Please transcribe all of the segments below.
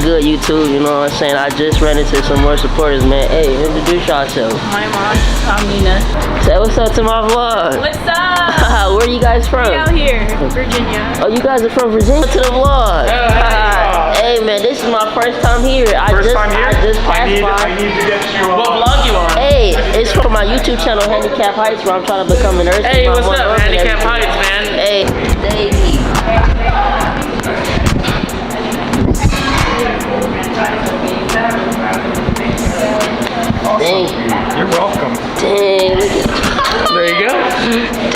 good, YouTube? You know what I'm saying? I just ran into some more supporters, man. Hey, introduce yourself. My mom, I'm Nina. Say what's up to my vlog. What's up? Where you guys from? We out here, Virginia. Oh, you guys are from Virginia? To the vlog. Hey, man, this is my first time here. I just passed by. I need to get you What vlog you on? Hey, it's from my YouTube channel, Cashapp Heights, where I'm trying to become a nurse. Hey, what's up, Cashapp Heights, man? Hey, Davey. Thank you. You're welcome. Dang, look at There you go.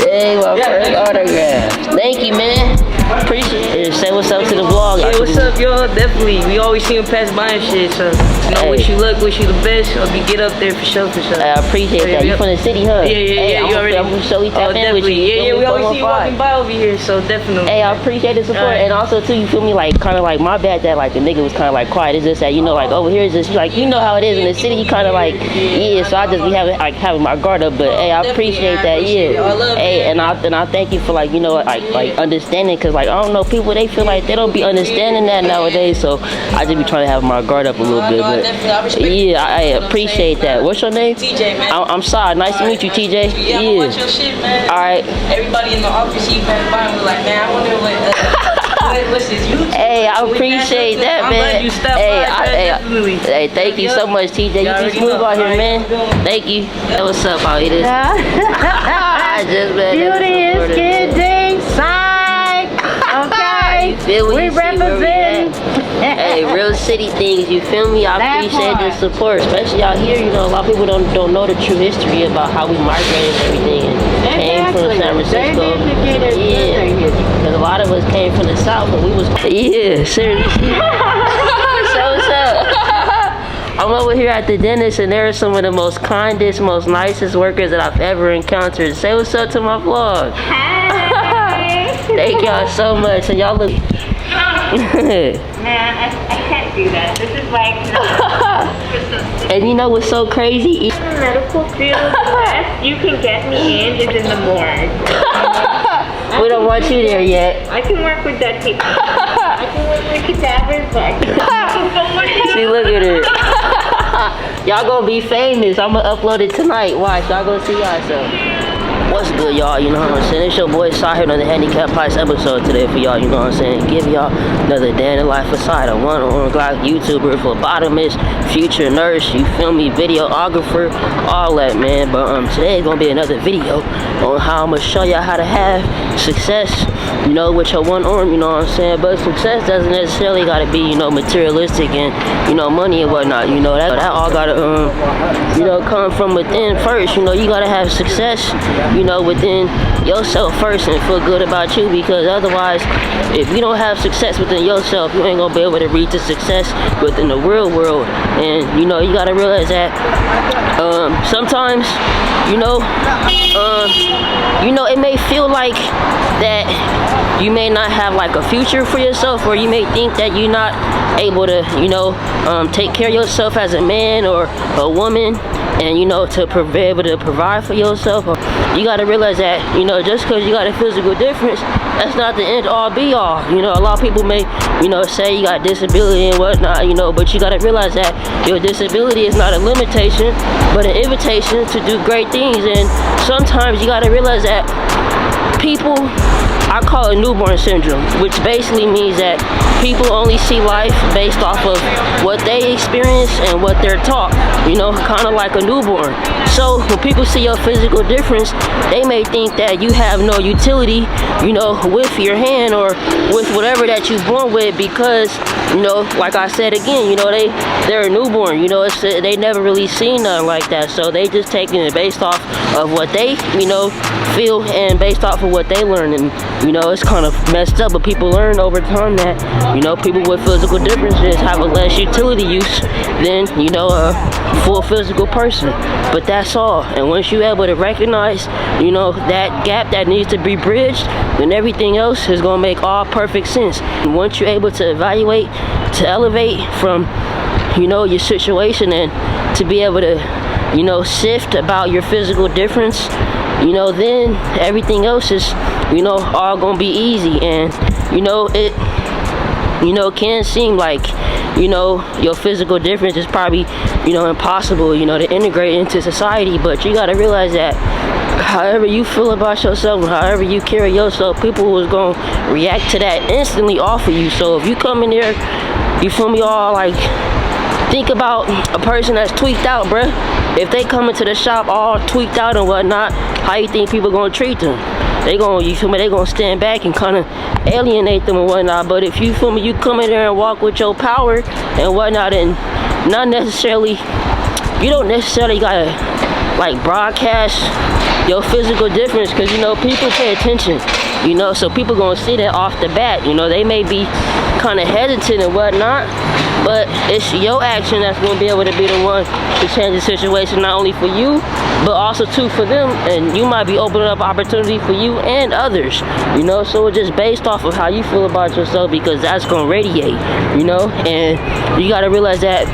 Dang, my first autograph. Thank you, man. Appreciate it. Say what's up to the vlog. Hey, what's up, y'all? Definitely. We always see him pass by and shit, so, you know, wish you luck, wish you the best. Hope you get up there for sure, for sure. I appreciate that. You from the city, huh? Yeah, Hey, you already. I'm gonna show you tap in with you. Yeah, we always see you walking by over here, so definitely. Hey, I appreciate the support, and also too, you feel me, like kind of like my bad that like the nigga was kind of like quiet. It's just that, you know, like over here is just like, you know how it is in the city. You kind of like, yeah. So I just be having my guard up, but hey, I appreciate that. Yeah. Hey, and I thank you for like, you know, like understanding, cause like I don't know, people they feel like they don't be understanding that nowadays. So I just be trying to have my guard up a little bit. But yeah, I appreciate that. What's your name? TJ, man. I'm sorry. Nice to meet you, TJ. Yeah, I'm watch your shit, man. All right. Everybody in the office, he passed by and was like, man, I wonder what's his YouTube? Hey, I appreciate that, I'm man. glad you stopped by. Hey, thank you so much, TJ. You be smooth out here, man. Thank you. Hey, what's up, out here? I just met Beauty is getting sight. Okay. We represent. Hey, real city things, you feel me? I appreciate the support, especially out here. You know, a lot of people don't know the true history about how we migrated and everything and came from San Francisco. Yeah, because a lot of us came from the South, but we was seriously. So what's up? I'm over here at the dentist, and they're some of the most kindest, most nicest workers that I've ever encountered. Say what's up to my vlog. Hi. Thank y'all so much. And y'all look. Man, I can't do that. This is like. And you know what's so crazy? In the medical field, the best you can get me in is in the morgue. We don't want you there yet. I can work with dead people. I can work with cadavers, but I can. See, look at it. Y'all gonna be famous. I'm gonna upload it tonight. Watch, y'all gonna see yourself. What's good, y'all? You know what I'm saying? It's your boy Sai here on the Cashapp Heights episode today for y'all. You know what I'm saying? Give y'all another day in the life aside. A one-on-one YouTuber, phlebotomist, future nurse. You feel me? Videographer, all that, man. But today is gonna be another video on how I'm gonna show y'all how to have success. You know, with your one arm. You know what I'm saying? But success doesn't necessarily gotta be, you know, materialistic and, you know, money and whatnot. You know that all gotta you know, come from within first. You know, you gotta have success, you know, within yourself first and feel good about you, because otherwise, if you don't have success within yourself, you ain't gonna be able to reach the success within the real world. And you know, you gotta realize that sometimes, you know, it may feel like that you may not have like a future for yourself, or you may think that you're not able to, you know, take care of yourself as a man or a woman, and you know, to be able to provide for yourself. You got to realize that, you know, just because you got a physical difference, that's not the end all be all. You know, a lot of people may, you know, say you got disability and whatnot, you know, but you got to realize that your disability is not a limitation, but an invitation to do great things. And sometimes you got to realize that people, I call it newborn syndrome, which basically means that people only see life based off of what they experience and what they're taught, you know, kind of like a newborn. So when people see your physical difference, they may think that you have no utility, you know, with your hand or with whatever that you're born with, because, you know, like I said again, you know, they're a newborn, you know, they never really seen nothing like that. So they just taking it based off of what they, you know, feel and based off of what they learn. And you know, it's kind of messed up, but people learn over time that, you know, people with physical differences have a less utility use than, you know, a full physical person. But that's all. And once you're able to recognize, you know, that gap that needs to be bridged, then everything else is going to make all perfect sense. And once you're able to evaluate, to elevate from, you know, your situation, and to be able to, you know, sift about your physical difference, you know, then everything else is, you know, all gonna be easy. And you know, you know, can seem like, you know, your physical difference is probably, you know, impossible, you know, to integrate into society. But you gotta realize that however you feel about yourself and however you carry yourself, people was gonna react to that instantly off of you. So if you come in there, you feel me, all like, think about a person that's tweaked out, bruh. If they come into the shop all tweaked out and whatnot, how you think people gonna treat them? They gonna, you feel me, they gonna stand back and kind of alienate them and whatnot. But if you feel me, you come in there and walk with your power and whatnot, and not necessarily, you don't necessarily gotta like broadcast your physical difference, because, you know, people pay attention, you know, so people gonna see that off the bat. You know, they may be kind of hesitant and whatnot, but it's your action that's gonna be able to be the one to change the situation, not only for you, but also too for them. And you might be opening up opportunity for you and others, you know. So it's just based off of how you feel about yourself, because that's gonna radiate, you know. And you gotta realize that,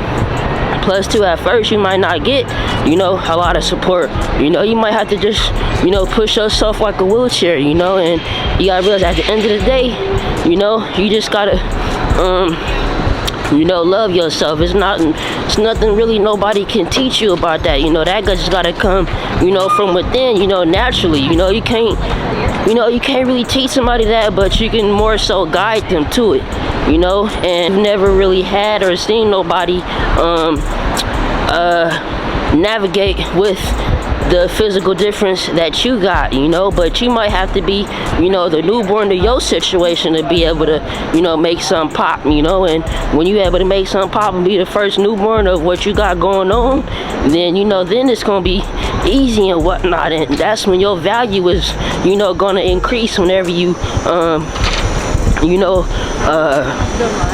plus too, at first you might not get, you know, a lot of support. You know, you might have to just, you know, push yourself like a wheelchair, you know. And you gotta realize at the end of the day, you know, you just gotta you know, love yourself. It's nothing really nobody can teach you about that, you know. That just gotta come, you know, from within, you know, naturally. You know, you can't really teach somebody that, but you can more so guide them to it, you know. And never really had or seen nobody navigate with the physical difference that you got, you know. But you might have to be, you know, the newborn to your situation to be able to, you know, make something pop, you know. And when you able to make something pop and be the first newborn of what you got going on, then, you know, then it's gonna be easy and whatnot. And that's when your value is, you know, gonna increase whenever you you know,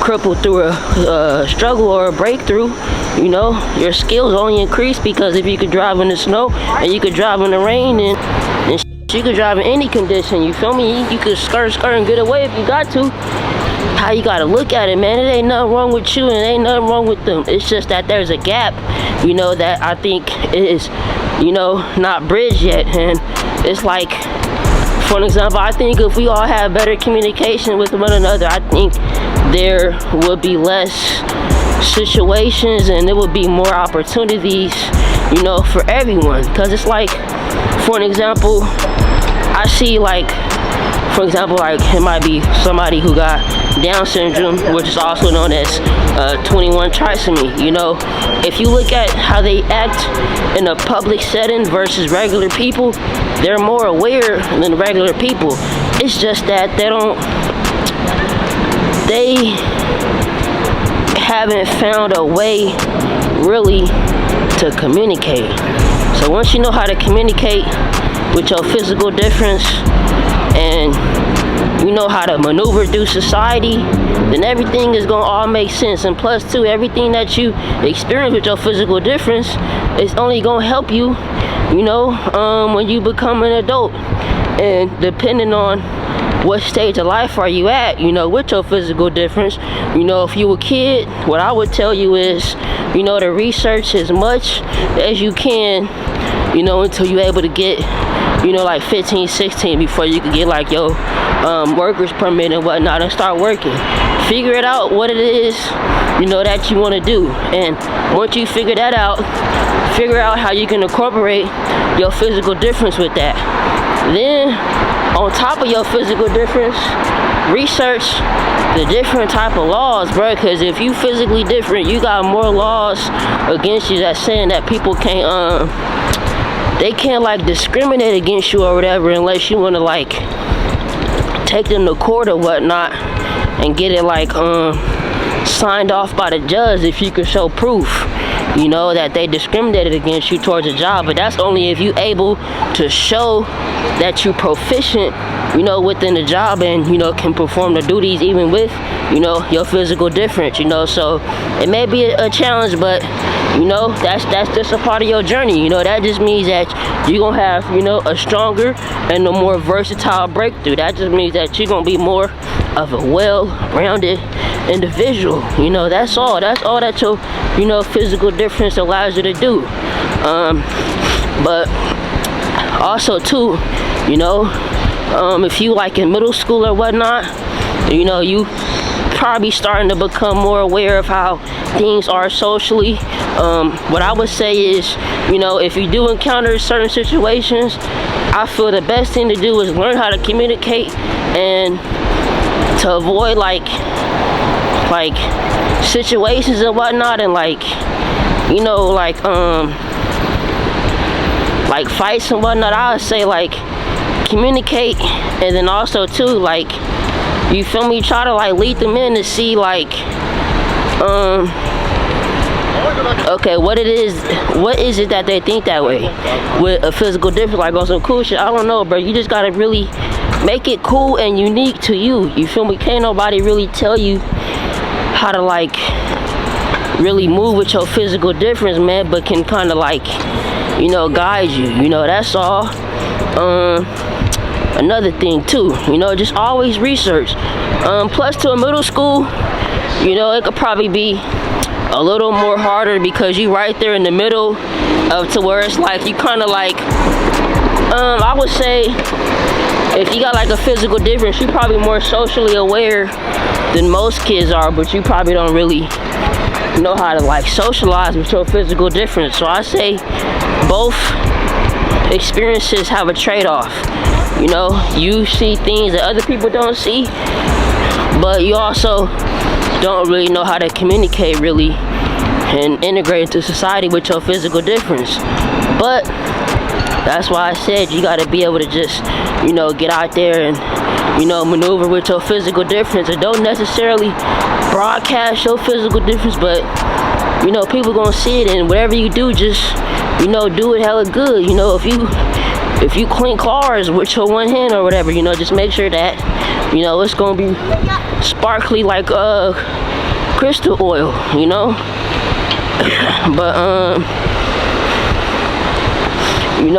crippled through a struggle or a breakthrough. You know, your skills only increase, because if you could drive in the snow and you could drive in the rain and you could drive in any condition, you feel me? You could skirt and get away if you got to. How you gotta look at it, man, it ain't nothing wrong with you and it ain't nothing wrong with them. It's just that there's a gap, you know, that I think is, you know, not bridged yet. And it's like, for an example, I think if we all have better communication with one another, I think there would be less situations and there would be more opportunities, you know, for everyone. Because it's like, for an example, I see, like, for example, like, it might be somebody who got Down syndrome, which is also known as 21 trisomy. You know, if you look at how they act in a public setting versus regular people, they're more aware than regular people. It's just that they haven't found a way really to communicate. So once you know how to communicate with your physical difference, and you know how to maneuver through society, then everything is gonna all make sense. And plus too, everything that you experience with your physical difference is only gonna help you, you know, when you become an adult. And depending on what stage of life are you at, you know, with your physical difference. You know, if you a kid, what I would tell you is, you know, to research as much as you can, you know, until you're able to get, you know, like 15, 16, before you can get like your worker's permit and whatnot and start working. Figure it out what it is, you know, that you want to do. And once you figure that out, figure out how you can incorporate your physical difference with that. Then on top of your physical difference, research the different type of laws, bro. Because if you physically different, you got more laws against you that's saying that people can't they can't like discriminate against you or whatever, unless you want to like take them to court or whatnot and get it like signed off by the judge if you can show proof, you know, that they discriminated against you towards a job. But that's only if you able to show that you proficient, you know, within the job, and, you know, can perform the duties even with, you know, your physical difference, you know. So it may be a challenge, but, you know, that's just a part of your journey. You know, that just means that you're gonna have, you know, a stronger and a more versatile breakthrough. That just means that you're gonna be more of a well-rounded individual. You know, that's all that your, you know, physical difference allows you to do. But also too, you know, if you like in middle school or whatnot, you know, you probably starting to become more aware of how things are socially. What I would say is, you know, if you do encounter certain situations, I feel the best thing to do is learn how to communicate and to avoid like situations and whatnot, and like, you know, like fights and whatnot. I would say like communicate, and then also too, like, you feel me, try to like lead them in to see like okay, what is it that they think that way with a physical difference, like on some cool shit. I don't know, bro. You just gotta really make it cool and unique to you. You feel me? Can't nobody really tell you how to like really move with your physical difference, man, but can kind of like, you know, guide you. You know, that's all. Another thing too, you know, just always research. Plus to a middle school, you know, it could probably be a little more harder because you right there in the middle of to where it's like you kind of like, I would say if you got like a physical difference, you're probably more socially aware than most kids are, but you probably don't really know how to like socialize with your physical difference. So I say both experiences have a trade-off. You know, you see things that other people don't see, but you also don't really know how to communicate really and integrate into society with your physical difference. But that's why I said you got to be able to just, you know, get out there and, you know, maneuver with your physical difference, and don't necessarily broadcast your physical difference, but, you know, people gonna see it, and whatever you do, just, you know, do it hella good. You know, if you clean cars with your one hand or whatever, you know, just make sure that, you know, it's gonna be sparkly like crystal oil, you know. But you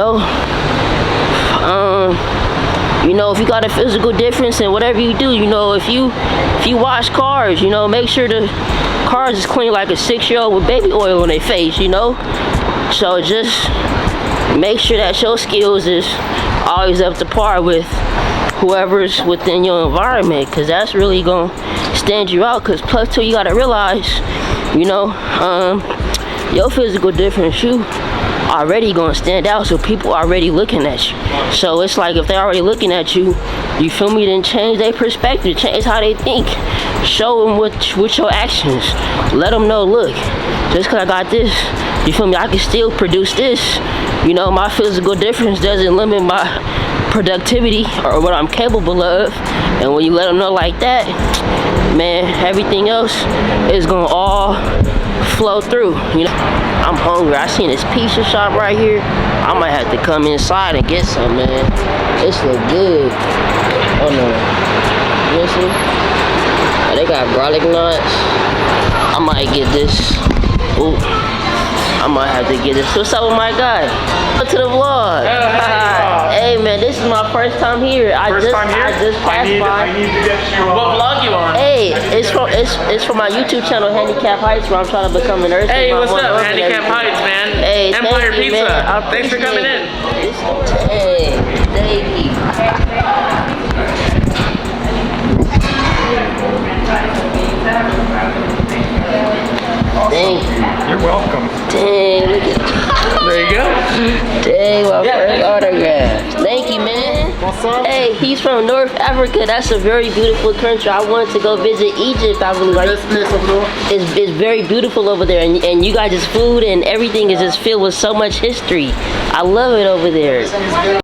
know, if you got a physical difference and whatever you do, you know, if you wash cars, you know, make sure the cars is clean like a 6-year-old with baby oil on their face, you know. So just make sure that your skills is always up to par with whoever's within your environment, because that's really gonna stand you out. Because plus too, you gotta realize, you know, your physical difference, you already gonna stand out, so people already looking at you. So it's like if they already looking at you, you feel me, then change their perspective, change how they think, show them with your actions. Let them know, look, just because I got this, you feel me, I can still produce this. You know, my physical difference doesn't limit my productivity or what I'm capable of. And when you let them know like that, man, everything else is gonna all flow through. You know, I'm hungry. I seen this pizza shop right here. I might have to come inside and get some, man. This look good. Oh no, listen, oh, they got garlic nuts. I might get this. Ooh, I might have to get this. What's up with my guy? Welcome to the vlog. Hey man, this is my first time here. I just passed by. I need to get you on. What vlog you on? Hey, it's from my YouTube channel, Handicap Heights, where I'm trying to become a nurse. Hey, what's up? Handicap Heights, man. Hey, Empire thank you, Pizza. man. I Thanks for coming in. Hey, thank you. Thank you. You're welcome. Dang, look at There you go. dang, my first autograph. Thank you, man. What's up? Hey, he's from North Africa. That's a very beautiful country. I wanted to go visit Egypt. I really like This place over there. it's very beautiful over there, and you guys' food and everything is just filled with so much history. I love it over there.